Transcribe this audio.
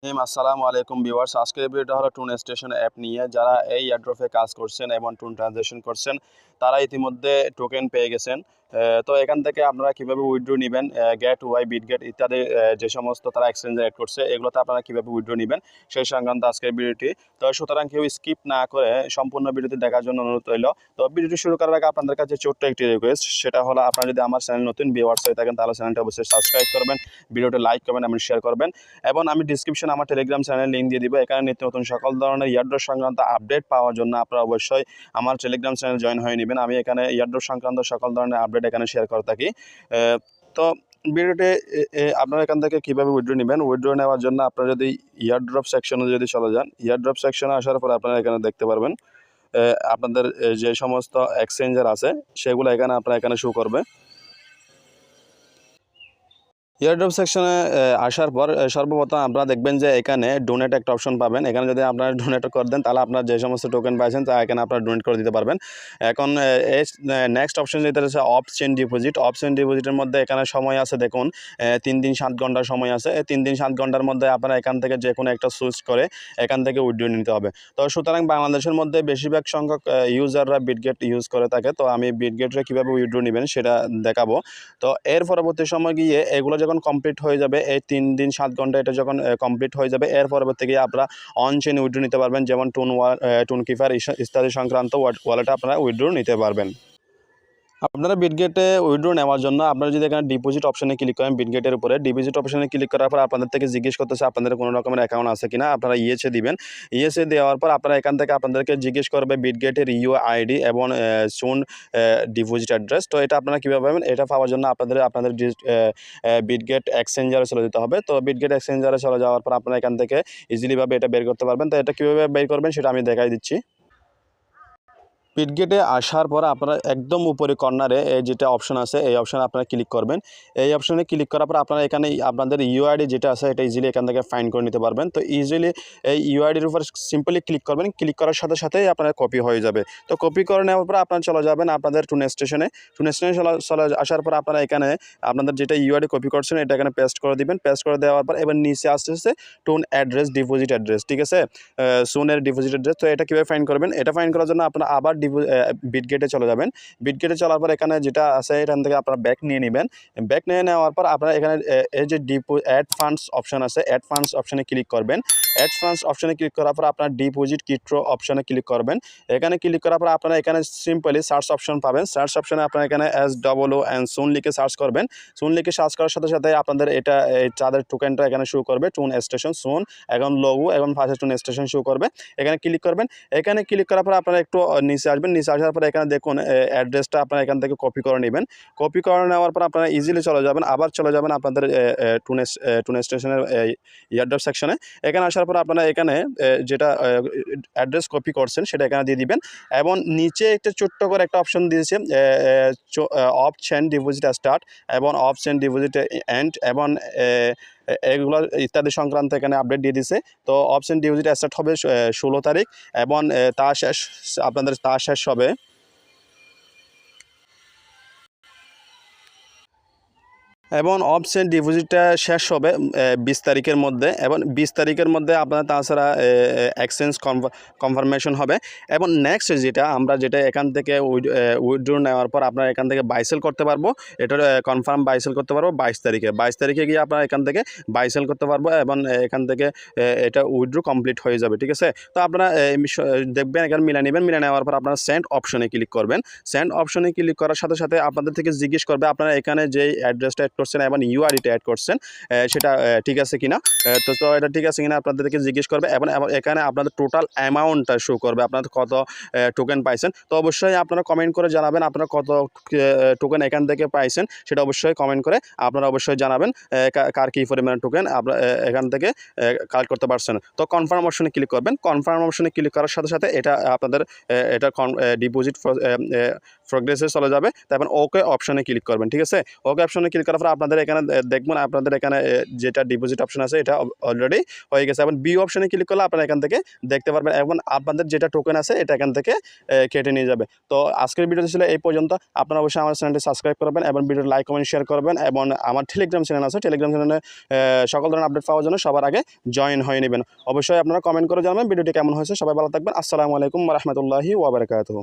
আসসালামু আলাইকুম ভিউয়ার্স। আজকের ভিডিওটা হলো টুন স্টেশন অ্যাপ নিয়ে। যারা এই এয়ারড্রপে কাজ করছেন এবং টুন ট্রানজ্যাকশন করছেন তারা ইতিমধ্যে টোকেন পেয়ে গেছেন। তো এখান থেকে আপনারা কিভাবে উইথড্র নেবেন, গেট ওয়াই, বিটগেট ইত্যাদি যে সমস্ত তারা এক্সচেঞ্জে অ্যাড করছে এগুলোতে আপনারা কিভাবে উইথড্র নেবেন সেই সংক্রান্ত আজকের ভিডিওটি। তো সুতরাং কেউ স্কিপ না করে সম্পূর্ণ ভিডিওটি দেখার জন্য অনুরোধ রইল। তো ভিডিওটি শুরু করার আগে আপনাদের কাছে ছোট্ট একটি রিকোয়েস্ট, সেটা হলো আপনারা যদি আমার চ্যানেল নতুন ভিউয়ার্স হয়ে থাকেন তাহলে চ্যানেলটা অবশ্যই সাবস্ক্রাইব করবেন, ভিডিওটি লাইক করবেন এবং শেয়ার করবেন। এবং আমি ডিসক্রিপশনে আমার টেলিগ্রাম চ্যানেল লিঙ্ক দিয়ে দিব। এখানে নিত্য নতুন সকল ধরনের ইয়ারড্রপ সংক্রান্ত আপডেট পাওয়ার জন্য আপনারা অবশ্যই আমার টেলিগ্রাম চ্যানেল জয়েন হয়ে নেবেন। আমি এখানে ইয়ারড্রপ সংক্রান্ত সকল ধরনের আপডেট এখানে শেয়ার করে থাকি। তো ভিডিওতে আপনারা এখান থেকে কীভাবে উইথড্র নেবেন, উইথড্র নেওয়ার জন্য আপনারা যদি ইয়ারড্রপ সেকশনে যদি চলে যান, ইয়ারড্রপ সেকশনে আসার পর আপনারা এখানে দেখতে পারবেন আপনাদের যে সমস্ত এক্সচেঞ্জার আছে সেগুলো আপনারা এখানে শো করবে। এয়ারড্রপ সেকশনে আসার পর সর্বপ্রথম আপনারা দেখবেন যে এখানে ডোনেট একটা অপশন পাবেন। এখানে যদি আপনারা ডোনেট করে দেন তাহলে আপনার যে সমস্ত টোকেন পাইছেন তা এখানে আপনারা ডোনেট করে দিতে পারবেন। এখন নেক্সট অপশন যেটা হচ্ছে অফচেন ডিপোজিট। অফচেন ডিপোজিটের মধ্যে এখানে সময় আছে, দেখুন 3 দিন 7 ঘন্টার সময় আছে। এই 3 দিন 7 ঘন্টার মধ্যে আপনারা এখান থেকে যে কোনো একটা সুইচ করে এখান থেকে উইথড্র নিতে হবে। তো সুতরাং বাংলাদেশের মধ্যে বেশিরভাগ সংখ্যক ইউজাররা বিটগেট ইউজ করে থাকে। তো আমি বিটগেটে কীভাবে উইথড্র নেবেন সেটা দেখাবো। তো এর পরবর্তী সময় গিয়ে এগুলো যখন কমপ্লিট হয়ে যাবে, এই 3 দিন 7 ঘন্টা এটা যখন কমপ্লিট হয়ে যাবে, এর পরবর্তী গিয়ে আপনারা অন চেইন উইথড্র নিতে পারবেন, যেমন টুন কিপার ইত্যাদি সংক্রান্ত ওয়ালেটে আপনারা উইথড্র নিতে পারবেন। আপনারা বিটগেটে উইথড্র নেওয়ার জন্য আপনারা যদি এখানে ডিপোজিট অপশনে ক্লিক করেন, বিটগেটের উপরে ডিপোজিট অপশনে ক্লিক করার পর আপনাদের থেকে জিজ্ঞেস করতেছে আপনাদের কোনো রকমের অ্যাকাউন্ট আছে কিনা। আপনারা ইয়েসে দিবেন। ইয়েসে দেওয়ার পর আপনারা এখান থেকে আপনাদেরকে জিজ্ঞেস করবে বিটগেটের আইডি এবং সুন ডিপোজিট অ্যাড্রেস। তো এটা আপনারা কীভাবে পাবেন, এটা পাওয়ার জন্য আপনাদের বিটগেট এক্সচেঞ্জারে চলে যেতে হবে। তো বিটগেট এক্সচেঞ্জারে চলে যাওয়ার পর আপনারা এখান থেকে ইজিলিভাবে এটা বের করতে পারবেন। তো এটা কীভাবে বের করবেন সেটা আমি দেখাই দিচ্ছি। বিটগেটে আসার পর আপনারা একদম উপরে কর্নারে যেটা অপশন আছে এই অপশনে আপনারা ক্লিক করবেন। এই অপশনে ক্লিক করার পর আপনারা এখানে আপনাদের ইউআইডি যেটা আছে এটা ইজিলি এখান থেকে ফাইন্ড করে নিতে পারবেন। তো ইজিলি এই ইউআইডির উপর সিম্পলি ক্লিক করবেন। ক্লিক করার সাথে সাথেই আপনার কপি হয়ে যাবে। তো কপি করে নেওয়ার পর আপনারা চলে যাবেন আপনাদের টুন স্টেশনে। টুন স্টেশনে চলে আসার পর আপনারা এখানে আপনাদের যেটা ইউআইডি কপি করছেন এটা এখানে পেস্ট করে দিবেন। পেস্ট করে দেওয়ার পর এবার নিচে আসতেছে টুন অ্যাড্রেস, ডিপোজিট অ্যাড্রেস, ঠিক আছে, সুনের ডিপোজিট অ্যাড্রেস। তো এটা কীভাবে ফাইন্ড করবেন, এটা ফাইন্ড করার জন্য আপনারা আবার বিটগেটে চলে যাবেন। বিটগেটে চলার পর এখানে যেটা আছে এখান থেকে আপনারা ব্যাক নিয়ে নেবেন। ব্যাক নিয়ে নেওয়ার পর আপনারা এখানে এই যে অ্যাড ফান্ডস অপশন আছে, অ্যাড ফান্ডস অপশনে ক্লিক করবেন। অ্যাড ফান্ডস অপশনে ক্লিক করার পর আপনার ডিপোজিট উইথড্র অপশনে ক্লিক করবেন। এখানে ক্লিক করার পর আপনারা এখানে সিম্পলি সার্চ অপশন পাবেন। সার্চ অপশনে আপনারা এখানে SOO সুন লিখে সার্চ করবেন। সুন লিখে সার্চ করার সাথে সাথে আপনাদের এটা এই চাঁদের টোকেনটা এখানে শো করবে, টুন স্টেশন সুন, এখন লোগো এবং ফার্স্ট টুন স্টেশন শো করবে। এখানে ক্লিক করবেন। এখানে ক্লিক করার পর আপনারা একটু নিচে আসবেন। নিচে আসার পর এখানে দেখুন অ্যাড্রেসটা আপনারা এখান থেকে কপি করে নেবেন। কপি করে নেওয়ার পর আপনারা ইজিলি চলে যাবেন, আবার চলে যাবেন আপনাদের টুন স্টেশনের এয়ারড্রপ সেকশনে। এখানে আসার পর আপনারা এখানে যেটা অ্যাড্রেস কপি করছেন সেটা এখানে দিয়ে দিবেন। এবং নিচে একটা ছোট্ট করে একটা অপশন দিয়েছে অফ চেইন ডিপোজিট স্টার্ট এবং অফ চেইন ডিপোজিট এন্ড এবং এগুলো ইত্যাদি সংক্রান্ত এখানে আপডেট দিয়ে দিছে। তো অপশন ডিপোজিট স্টার্ট হবে 16 তারিখ এবং তা শেষ হবে এবং অফচেন ডিপোজিটটা শেষ হবে 20 তারিখের মধ্যে এবং 20 তারিখের মধ্যে আপনার তাছাড়া এক্সচেঞ্জ কনফার্মেশন হবে। এবং নেক্সট যেটা এখান থেকে উইথড্র নেওয়ার পর আপনারা এখান থেকে বাইসেল করতে পারবো। এটার কনফার্ম বাইসেল করতে পারবো 22 তারিখে গিয়ে আপনারা এখান থেকে বাইসেল করতে পারবো এবং এখান থেকে এটা উইথড্র কমপ্লিট হয়ে যাবে, ঠিক আছে। তো আপনারা দেখবেন এখানে মিলা নেবেন। মিলা নেওয়ার পর আপনারা সেন্ড অপশনে ক্লিক করবেন। সেন্ড অপশনে ক্লিক করার সাথে সাথে আপনাদের থেকে জিজ্ঞেস করবে আপনারা এখানে যে অ্যাড্রেসটা করছেন এবং ইউআইডিটা অ্যাড করছেন সেটা ঠিক আছে কিনা। তো এটা ঠিক আছে কিনা আপনাদেরকে জিজ্ঞেস করবে এবং এখানে আপনাদের টোটাল অ্যামাউন্টটা শো করবে, আপনাদের কত টোকেন পাইছেন। তো অবশ্যই আপনারা কমেন্ট করে জানাবেন আপনারা কত টোকেন এখান থেকে পাইছেন, সেটা অবশ্যই কমেন্ট করে আপনারা অবশ্যই জানাবেন কার কী পরিমাণ টোকেন আপনারা এখান থেকে কালেক্ট করতে পারছেন। তো কনফার্ম অপশনে ক্লিক করবেন। কনফার্ম অপশনে ক্লিক করার সাথে সাথে এটা আপনাদের এটা ডিপোজিট প্রোগ্রেসে চলে যাবে। তারপর ওকে অপশনে ক্লিক করবেন, ঠিক আছে। ওকে অপশনে ক্লিক করার পর আপনাদের এখানে দেখবেন আপনাদের এখানে যেটা ডিপোজিট অপশন আছে এটা অলরেডি হয়ে গেছে। এবং বি অপশনে ক্লিক করলে আপনারা এখান থেকে দেখতে পারবেন এবং আপনাদের যেটা টোকেন আছে এটা এখান থেকে কেটে নিয়ে যাবে। তো আজকের ভিডিওটি ছিল এই পর্যন্ত। আপনারা অবশ্যই আমার চ্যানেলটি সাবস্ক্রাইব করবেন এবং ভিডিওটি লাইক কমেন্ট শেয়ার করবেন এবং আমার টেলিগ্রাম চ্যানেল আছে, টেলিগ্রাম চ্যানেলে সকল ধরনের আপডেট পাওয়ার জন্য সবার আগে জয়েন হয়ে নেবেন। অবশ্যই আপনারা কমেন্ট করে জানাবেন ভিডিওটি কেমন হয়েছে। সবাই ভালো থাকবেন। আসসালামু আলাইকুম ওয়া রাহমাতুল্লাহি ওয়া বারাকাতুহু।